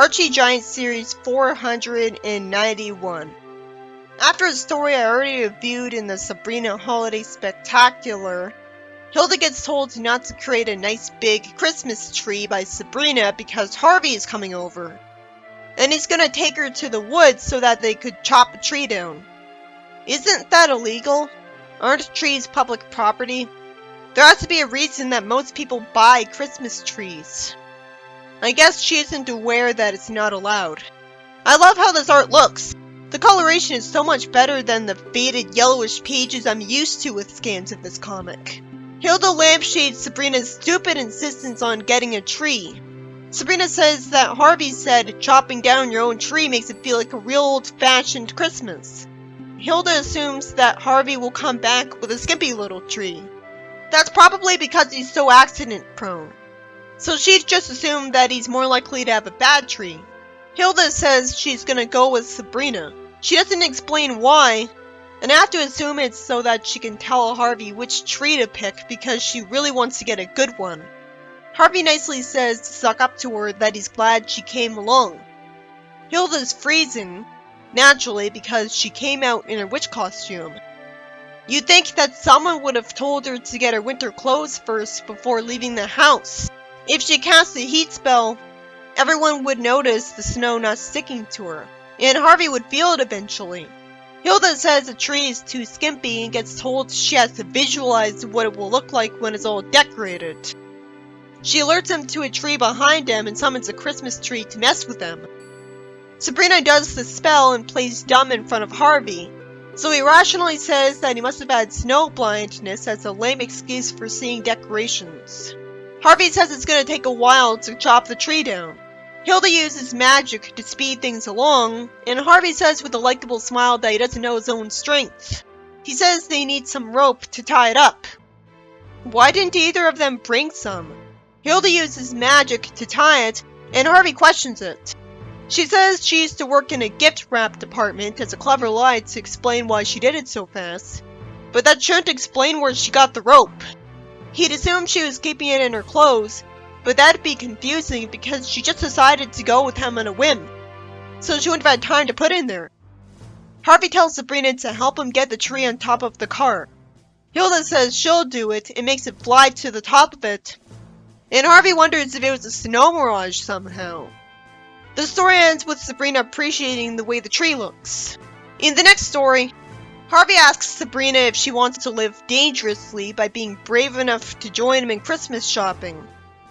Archie Giant Series 491. After a story I already reviewed in the Sabrina Holiday Spectacular, Hilda gets told not to create a nice big Christmas tree by Sabrina because Harvey is coming over, and he's gonna take her to the woods so that they could chop a tree down. Isn't that illegal? Aren't trees public property? There has to be a reason that most people buy Christmas trees. I guess she isn't aware that it's not allowed. I love how this art looks. The coloration is so much better than the faded yellowish pages I'm used to with scans of this comic. Hilda lampshades Sabrina's stupid insistence on getting a tree. Sabrina says that Harvey said chopping down your own tree makes it feel like a real old-fashioned Christmas. Hilda assumes that Harvey will come back with a skimpy little tree. That's probably because he's so accident-prone. So she'd just assumed that he's more likely to have a bad tree. Hilda says she's gonna go with Sabrina. She doesn't explain why, and I have to assume it's so that she can tell Harvey which tree to pick because she really wants to get a good one. Harvey nicely says to suck up to her that he's glad she came along. Hilda's freezing, naturally, because she came out in her witch costume. You'd think that someone would have told her to get her winter clothes first before leaving the house. If she cast a heat spell, everyone would notice the snow not sticking to her, and Harvey would feel it eventually. Hilda says the tree is too skimpy and gets told she has to visualize what it will look like when it's all decorated. She alerts him to a tree behind him and summons a Christmas tree to mess with them. Sabrina does the spell and plays dumb in front of Harvey, so he rationally says that he must have had snow blindness as a lame excuse for seeing decorations. Harvey says it's going to take a while to chop the tree down. Hilda uses magic to speed things along, and Harvey says with a likable smile that he doesn't know his own strength. He says they need some rope to tie it up. Why didn't either of them bring some? Hilda uses magic to tie it, and Harvey questions it. She says she used to work in a gift wrap department as a clever lie to explain why she did it so fast, but that shouldn't explain where she got the rope. He'd assumed she was keeping it in her clothes, but that'd be confusing because she just decided to go with him on a whim, so she wouldn't have had time to put it in there. Harvey tells Sabrina to help him get the tree on top of the car. Hilda says she'll do it and makes it fly to the top of it, and Harvey wonders if it was a snow mirage somehow. The story ends with Sabrina appreciating the way the tree looks. In the next story, Harvey asks Sabrina if she wants to live dangerously by being brave enough to join him in Christmas shopping.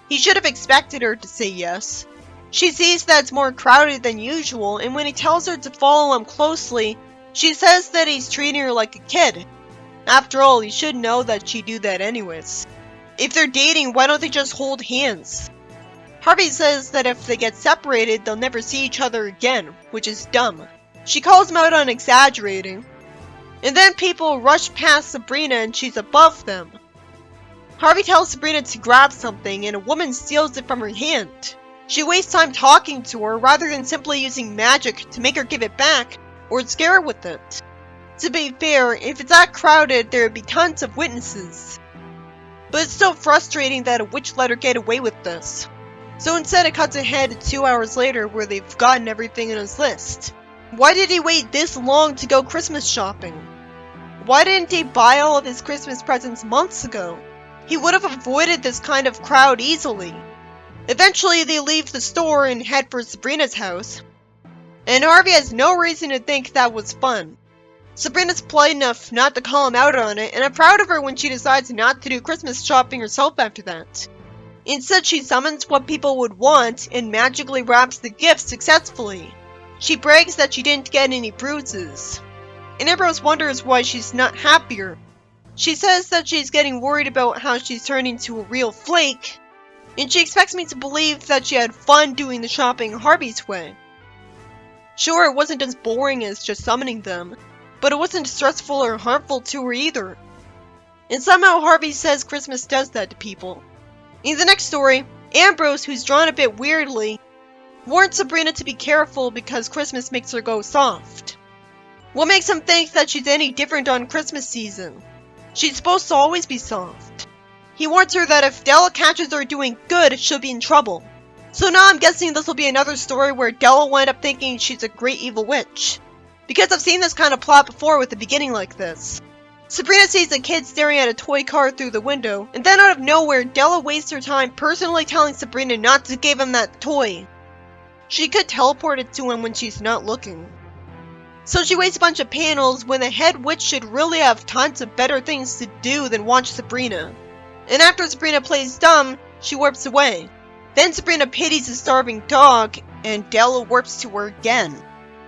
He should have expected her to say yes. She sees that it's more crowded than usual, and when he tells her to follow him closely, she says that he's treating her like a kid. After all, he should know that she'd do that anyways. If they're dating, why don't they just hold hands? Harvey says that if they get separated, they'll never see each other again, which is dumb. She calls him out on exaggerating, and then people rush past Sabrina and she's above them. Harvey tells Sabrina to grab something and a woman steals it from her hand. She wastes time talking to her rather than simply using magic to make her give it back or scare her with it. To be fair, if it's that crowded, there would be tons of witnesses. But it's so frustrating that a witch let her get away with this. So instead it cuts ahead to 2 hours later where they've gotten everything in his list. Why did he wait this long to go Christmas shopping? Why didn't he buy all of his Christmas presents months ago? He would have avoided this kind of crowd easily. Eventually they leave the store and head for Sabrina's house, and Harvey has no reason to think that was fun. Sabrina's polite enough not to call him out on it, and I'm proud of her when she decides not to do Christmas shopping herself after that. Instead, she summons what people would want and magically wraps the gift successfully. She brags that she didn't get any bruises, and Ambrose wonders why she's not happier. She says that she's getting worried about how she's turning into a real flake, and she expects me to believe that she had fun doing the shopping Harvey's way. Sure, it wasn't as boring as just summoning them, but it wasn't stressful or harmful to her either. And somehow Harvey says Christmas does that to people. In the next story, Ambrose, who's drawn a bit weirdly, warns Sabrina to be careful because Christmas makes her go soft. What makes him think that she's any different on Christmas season? She's supposed to always be soft. He warns her that if Della catches her doing good, she'll be in trouble. So now I'm guessing this will be another story where Della will end up thinking she's a great evil witch. Because I've seen this kind of plot before with a beginning like this. Sabrina sees a kid staring at a toy car through the window, and then out of nowhere, Della wastes her time personally telling Sabrina not to give him that toy. She could teleport it to him when she's not looking. So she wastes a bunch of panels when the head witch should really have tons of better things to do than watch Sabrina. And after Sabrina plays dumb, she warps away. Then Sabrina pities the starving dog, and Della warps to her again.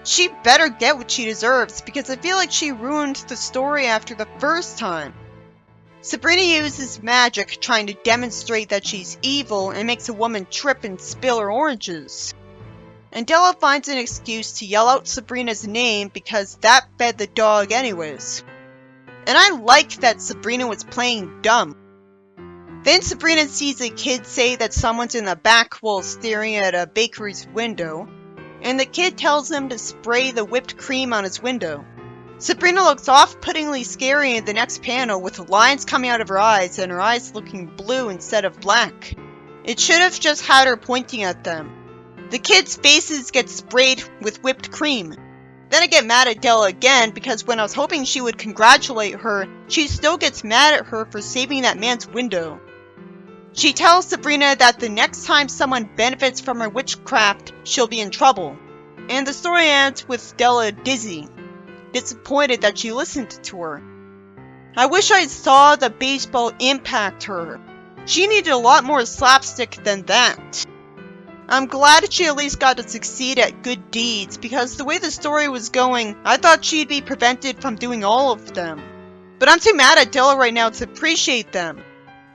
She better get what she deserves, because I feel like she ruined the story after the first time. Sabrina uses magic trying to demonstrate that she's evil and makes a woman trip and spill her oranges. And Della finds an excuse to yell out Sabrina's name because that fed the dog anyways. And I like that Sabrina was playing dumb. Then Sabrina sees a kid say that someone's in the back while staring at a bakery's window, and the kid tells him to spray the whipped cream on his window. Sabrina looks off-puttingly scary in the next panel with lines coming out of her eyes and her eyes looking blue instead of black. It should have just had her pointing at them. The kids' faces get sprayed with whipped cream. Then I get mad at Della again because when I was hoping she would congratulate her, she still gets mad at her for saving that man's window. She tells Sabrina that the next time someone benefits from her witchcraft, she'll be in trouble. And the story ends with Della dizzy, disappointed that she listened to her. I wish I saw the baseball impact her. She needed a lot more slapstick than that. I'm glad she at least got to succeed at good deeds, because the way the story was going, I thought she'd be prevented from doing all of them. But I'm too mad at Della right now to appreciate them.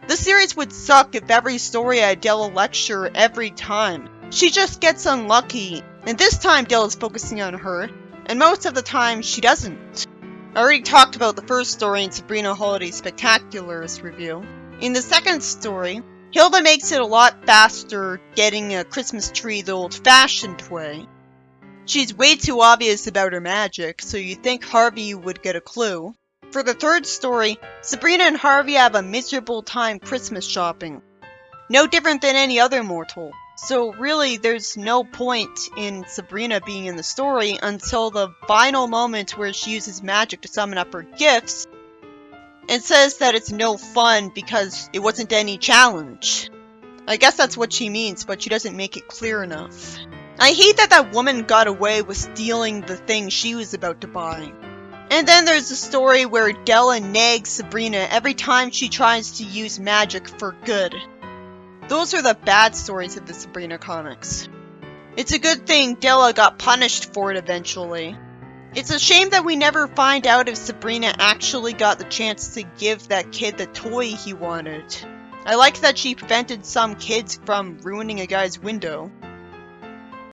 This series would suck if every story had Della lecture every time. She just gets unlucky, and this time Della's focusing on her, and most of the time she doesn't. I already talked about the first story in Sabrina Holiday Spectacular's review. In the second story, Hilda makes it a lot faster getting a Christmas tree the old-fashioned way. She's way too obvious about her magic, so you'd think Harvey would get a clue. For the third story, Sabrina and Harvey have a miserable time Christmas shopping. No different than any other mortal. So really, there's no point in Sabrina being in the story until the final moment where she uses magic to summon up her gifts, and says that it's no fun because it wasn't any challenge. I guess that's what she means, but she doesn't make it clear enough. I hate that that woman got away with stealing the thing she was about to buy. And then there's a story where Della nags Sabrina every time she tries to use magic for good. Those are the bad stories of the Sabrina comics. It's a good thing Della got punished for it eventually. It's a shame that we never find out if Sabrina actually got the chance to give that kid the toy he wanted. I like that she prevented some kids from ruining a guy's window.